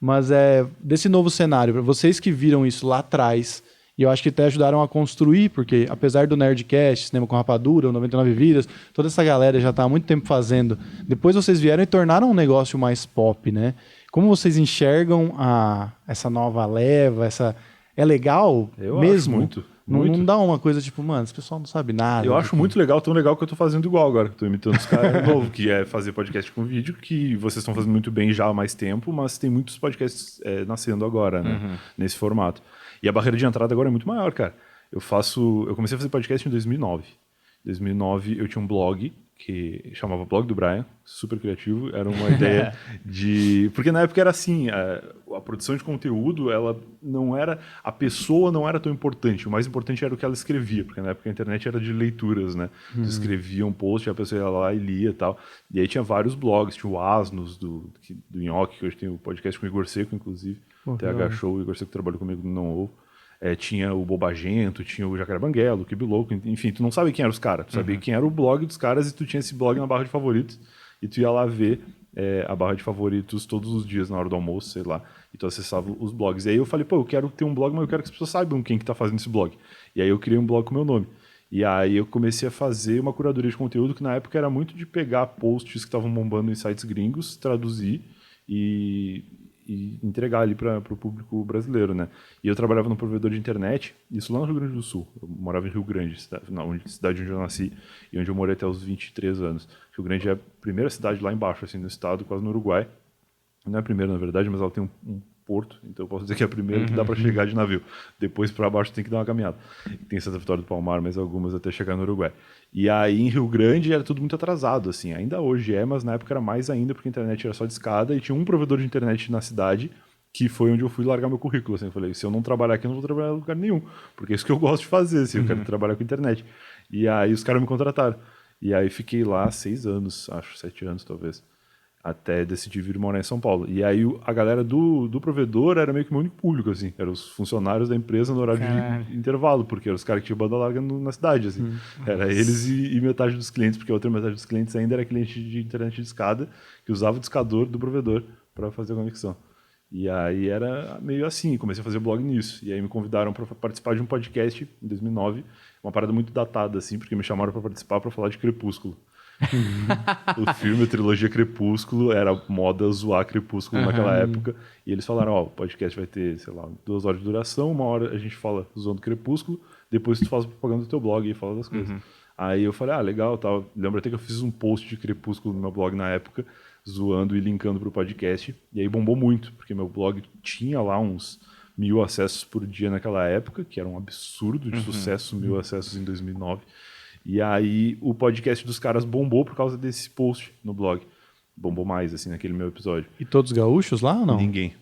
Mas desse novo cenário, para vocês que viram isso lá atrás, e eu acho que até ajudaram a construir, porque apesar do Nerdcast, Cinema com Rapadura, o 99 Vidas, toda essa galera já está há muito tempo fazendo. Depois vocês vieram e tornaram um negócio mais pop, né? Como vocês enxergam essa nova leva, é legal Eu mesmo? acho muito. Não dá uma coisa tipo, mano, esse pessoal não sabe nada. Eu acho muito legal, tão legal que eu tô fazendo igual agora. Tô imitando os caras novo, que é fazer podcast com vídeo, que vocês estão fazendo muito bem já há mais tempo, mas tem muitos podcasts nascendo agora, né? Nesse formato. E a barreira de entrada agora é muito maior, cara. Eu comecei a fazer podcast em 2009. Em 2009 eu tinha um blog que chamava Blog do Brian, super criativo, era uma ideia de... Porque na época era assim, a produção de conteúdo, ela não era... A pessoa não era tão importante, o mais importante era o que ela escrevia, porque na época a internet era de leituras, né? Tu escrevia um post, a pessoa ia lá e lia e tal. E aí tinha vários blogs, tinha o Asnos, do Nhoque, que hoje tem o podcast com o Igor Seco, inclusive, TH Show, o Igor Seco trabalhou comigo no Não Ovo. Tinha o Bobagento, tinha o Jacaré Banguelo, o Kibi Louco, enfim, tu não sabia quem eram os caras, tu sabia quem era o blog dos caras e tu tinha esse blog na barra de favoritos e tu ia lá ver a barra de favoritos todos os dias na hora do almoço, sei lá, e tu acessava os blogs. E aí eu falei, eu quero ter um blog, mas eu quero que as pessoas saibam quem que tá fazendo esse blog. E aí eu criei um blog com o meu nome. E aí eu comecei a fazer uma curadoria de conteúdo que na época era muito de pegar posts que estavam bombando em sites gringos, traduzir e entregar ali para o público brasileiro, né? E eu trabalhava num provedor de internet, isso lá no Rio Grande do Sul. Eu morava em Rio Grande, cidade onde eu nasci e onde eu morei até os 23 anos. Rio Grande é a primeira cidade lá embaixo, assim, no estado, quase no Uruguai. Não é a primeira, na verdade, mas ela tem um porto, então eu posso dizer que é a primeira que dá para chegar de navio. Depois para baixo tem que dar uma caminhada. Tem Santa Vitória do Palmar, mas algumas até chegar no Uruguai. E aí em Rio Grande era tudo muito atrasado, assim. Ainda hoje mas na época era mais ainda, porque a internet era só de escada e tinha um provedor de internet na cidade que foi onde eu fui largar meu currículo, assim. Eu falei, se eu não trabalhar aqui, eu não vou trabalhar em lugar nenhum, porque é isso que eu gosto de fazer, assim, eu quero trabalhar com internet. E aí os caras me contrataram. E aí fiquei lá 6 anos, acho, 7 anos talvez, até decidir vir morar em São Paulo. E aí a galera do provedor era meio que o meu único público, assim. Eram os funcionários da empresa no horário de intervalo, porque eram os caras que tinham banda larga na cidade, assim. Era eles e metade dos clientes, porque a outra metade dos clientes ainda era cliente de internet de escada, que usava o discador do provedor para fazer a conexão. E aí era meio assim, comecei a fazer blog nisso. E aí me convidaram para participar de um podcast em 2009, uma parada muito datada, assim, porque me chamaram para participar para falar de Crepúsculo. O filme, a trilogia Crepúsculo, era moda zoar Crepúsculo naquela época. E eles falaram, o podcast vai ter, sei lá, 2 horas de duração, 1 hora a gente fala zoando Crepúsculo, depois tu faz propaganda do teu blog e fala das coisas. Aí eu falei, legal, tal. Lembro até que eu fiz um post de Crepúsculo no meu blog na época, zoando e linkando pro podcast. E aí bombou muito, porque meu blog tinha lá uns 1.000 acessos por dia naquela época, que era um absurdo de sucesso, 1.000 acessos em 2009. E aí o podcast dos caras bombou por causa desse post no blog. Bombou mais, assim, naquele meu episódio. E todos gaúchos lá ou não? Ninguém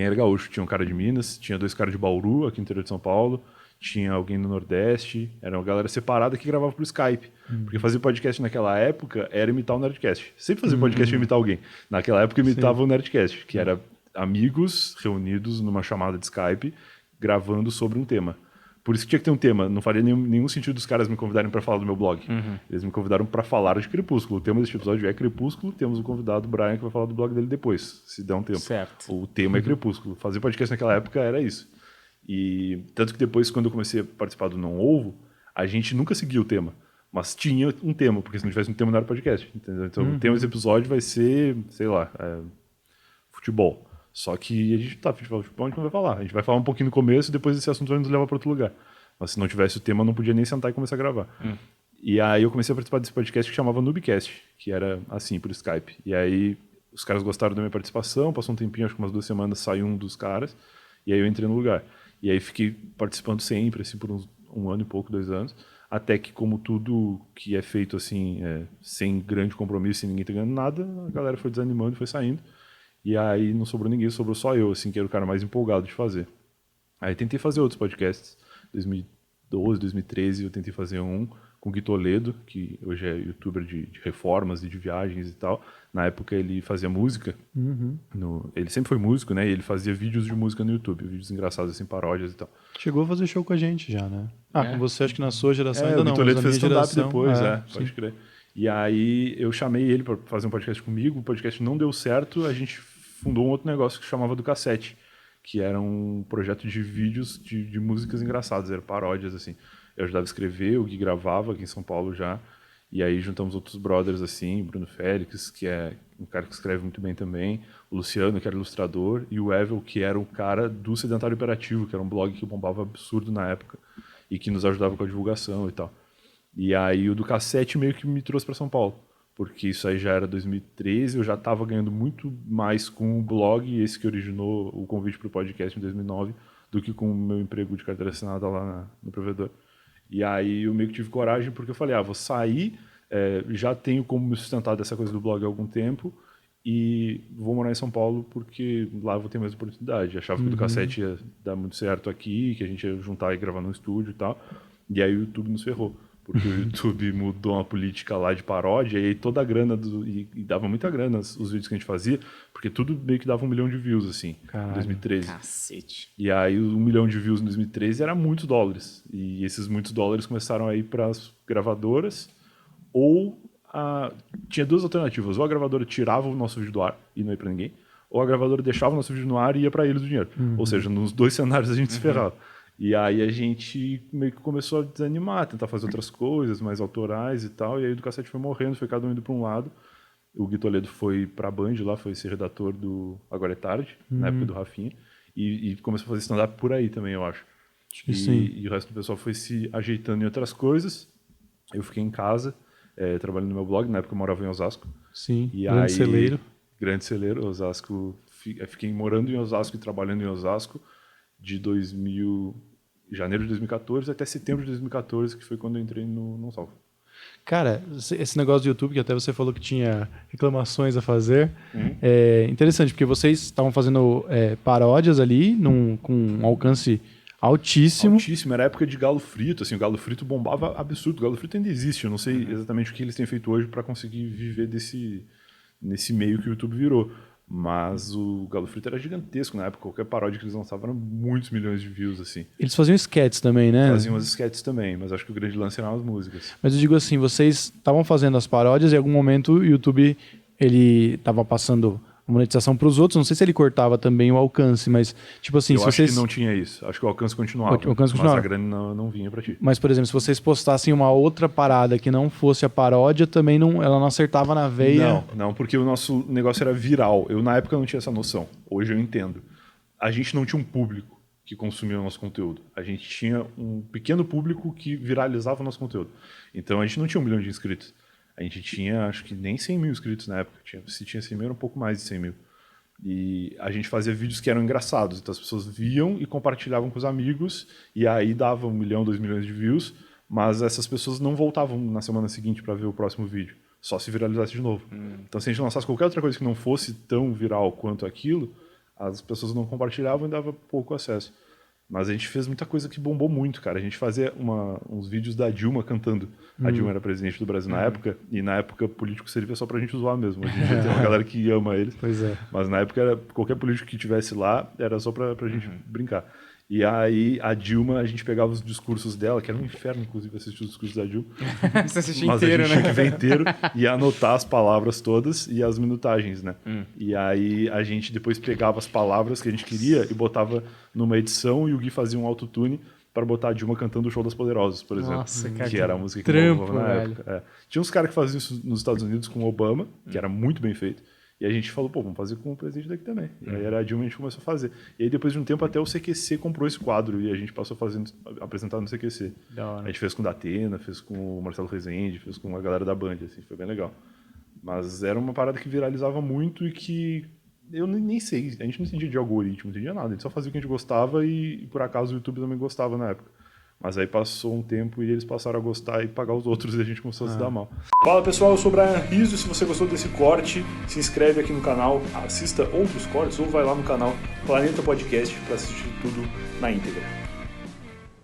era gaúcho. Tinha um cara de Minas, tinha 2 caras de Bauru, aqui no interior de São Paulo, tinha alguém do Nordeste, era uma galera separada que gravava por Skype. Porque fazer podcast naquela época era imitar o Nerdcast. Sempre fazer podcast e imitar alguém. Naquela época eu imitava o Nerdcast, que era amigos reunidos numa chamada de Skype, gravando sobre um tema. Por isso que tinha que ter um tema. Não faria nenhum sentido os caras me convidarem para falar do meu blog. Eles me convidaram para falar de Crepúsculo. O tema deste episódio é Crepúsculo. Temos o convidado, Brian, que vai falar do blog dele depois, se der um tempo. Certo. O tema é Crepúsculo. Fazer podcast naquela época era isso. E tanto que depois, quando eu comecei a participar do Não Ovo, a gente nunca seguia o tema. Mas tinha um tema, porque se não tivesse um tema não era podcast. Entendeu? Então o tema desse episódio vai ser, sei lá, futebol. Só que a gente futebol, a gente não vai falar. A gente vai falar um pouquinho no começo e depois esse assunto vai nos levar para outro lugar. Mas se não tivesse o tema, eu não podia nem sentar e começar a gravar. E aí eu comecei a participar desse podcast que chamava Noobcast, que era assim, por Skype. E aí os caras gostaram da minha participação, passou um tempinho, acho que umas 2 semanas, saiu um dos caras, e aí eu entrei no lugar. E aí fiquei participando sempre, assim, por um ano e pouco, 2 anos, até que, como tudo que é feito assim, sem grande compromisso, sem ninguém ter ganhando nada, a galera foi desanimando e foi saindo. E aí não sobrou ninguém, sobrou só eu, assim, que era o cara mais empolgado de fazer. Aí tentei fazer outros podcasts. 2012, 2013 eu tentei fazer um com o Gui Toledo, que hoje é youtuber de reformas e de viagens e tal. Na época ele fazia música. Ele sempre foi músico, né? E ele fazia vídeos de música no YouTube, vídeos engraçados, assim, paródias e tal. Chegou a fazer show com a gente já, né? Com você, acho que na sua geração ainda não. O Gui Toledo fez stand-up geração, depois, pode crer. E aí eu chamei ele para fazer um podcast comigo, o podcast não deu certo, a gente fundou um outro negócio que chamava do Cassete, que era um projeto de vídeos de músicas engraçadas, eram paródias, assim. Eu ajudava a escrever, o Gui gravava aqui em São Paulo já, e aí juntamos outros brothers, assim, Bruno Félix, que é um cara que escreve muito bem também, o Luciano, que era ilustrador, e o Evel, que era o cara do Sedentário Imperativo, que era um blog que bombava absurdo na época, e que nos ajudava com a divulgação e tal. E aí o do Cassete meio que me trouxe para São Paulo, porque isso aí já era 2013, eu já estava ganhando muito mais com o blog, esse que originou o convite para o podcast em 2009, do que com o meu emprego de carteira assinada lá no provedor. E aí eu meio que tive coragem, porque eu falei, vou sair, já tenho como me sustentar dessa coisa do blog há algum tempo, e vou morar em São Paulo porque lá eu vou ter mais oportunidade. Achava que o do Cassete ia dar muito certo aqui, que a gente ia juntar e gravar no estúdio e tal, e aí o YouTube nos ferrou. Porque o YouTube mudou uma política lá de paródia e aí toda a grana, e dava muita grana os vídeos que a gente fazia, porque tudo meio que dava 1 milhão de views, assim, em 2013. Cacete. E aí 1 milhão de views em 2013 era muitos dólares. E esses muitos dólares começaram a ir para as gravadoras, ou tinha duas alternativas. Ou a gravadora tirava o nosso vídeo do ar e não ia para ninguém, ou a gravadora deixava o nosso vídeo no ar e ia para eles o dinheiro. Ou seja, nos dois cenários a gente se ferrava. E aí a gente meio que começou a desanimar, tentar fazer outras coisas mais autorais e tal, e aí o do Cassete foi morrendo, foi cada um indo para um lado. O Gui Toledo foi para a Band lá, foi ser redator do Agora é Tarde, na época do Rafinha, e começou a fazer stand-up por aí também, eu acho. E o resto do pessoal foi se ajeitando em outras coisas. Eu fiquei em casa, trabalhando no meu blog, na época eu morava em Osasco. Sim, e grande celeiro. Grande celeiro, Osasco. Fiquei morando em Osasco e trabalhando em Osasco de janeiro de 2014 até setembro de 2014, que foi quando eu entrei no Não Salvo. Cara, esse negócio do YouTube, que até você falou que tinha reclamações a fazer, é interessante, porque vocês estavam fazendo paródias ali com um alcance altíssimo. Altíssimo, era a época de Galo Frito, assim, o Galo Frito bombava absurdo. O Galo Frito ainda existe, eu não sei exatamente o que eles têm feito hoje para conseguir viver nesse meio que o YouTube virou. Mas o Galo Frito era gigantesco na época, qualquer paródia que eles lançavam eram muitos milhões de views, assim. Eles faziam sketches também, né? Faziam as sketches também, mas acho que o grande lance eram as músicas. Mas eu digo assim, vocês estavam fazendo as paródias e em algum momento o YouTube, ele estava passando a monetização para os outros, não sei se ele cortava também o alcance, mas tipo assim... Eu acho que não tinha isso, acho que o alcance continuava, mas a grana não vinha para ti. Mas, por exemplo, se vocês postassem uma outra parada que não fosse a paródia, também ela não acertava na veia? Não, porque o nosso negócio era viral. Eu, na época, não tinha essa noção. Hoje eu entendo. A gente não tinha um público que consumia o nosse conteúdo. A gente tinha um pequeno público que viralizava o nosso conteúdo. Então, a gente não tinha 1 milhão de inscritos. A gente tinha, acho que nem 100 mil inscritos na época. Se tinha 100 mil, era um pouco mais de 100 mil. E a gente fazia vídeos que eram engraçados. Então, as pessoas viam e compartilhavam com os amigos. E aí dava 1 milhão, 2 milhões de views. Mas essas pessoas não voltavam na semana seguinte para ver o próximo vídeo. Só se viralizasse de novo. Então, se a gente lançasse qualquer outra coisa que não fosse tão viral quanto aquilo, as pessoas não compartilhavam e dava pouco acesso. Mas a gente fez muita coisa que bombou muito, cara. A gente fazia uns vídeos da Dilma cantando. A Dilma era presidente do Brasil na época, e na época político servia só pra gente zoar mesmo. Hoje em dia tem uma galera que ama eles. Pois é. Mas na época, qualquer político que tivesse lá, era só pra gente brincar. E aí, a Dilma, a gente pegava os discursos dela, que era um inferno, inclusive, assistir os discursos da Dilma. Você assistia Mas inteiro, a gente né? tinha que ver inteiro e anotar as palavras todas e as minutagens, né? E aí, a gente depois pegava as palavras que a gente queria e botava numa edição, e o Gui fazia um autotune para botar a Dilma cantando o Show das Poderosas, por exemplo. Nossa, cara, que era a música que trampo, bombava na velho. época. Tinha uns caras que faziam isso nos Estados Unidos com o Obama, que era muito bem feito. E a gente falou, vamos fazer com o presidente daqui também. E aí era a Dilma, a gente começou a fazer. E aí depois de um tempo até o CQC comprou esse quadro e a gente passou apresentando no CQC. A gente fez com o Datena, fez com o Marcelo Rezende, fez com a galera da Band, assim, foi bem legal. Mas era uma parada que viralizava muito e que eu nem sei, a gente não entendia de algoritmo, não entendia nada. A gente só fazia o que a gente gostava e por acaso o YouTube também gostava na época. Mas aí passou um tempo e eles passaram a gostar e pagar os outros e a gente começou a se dar mal. Fala pessoal, eu sou o Brian Rizzo. Se você gostou desse corte, se inscreve aqui no canal, assista outros cortes ou vai lá no canal Planeta Podcast para assistir tudo na íntegra.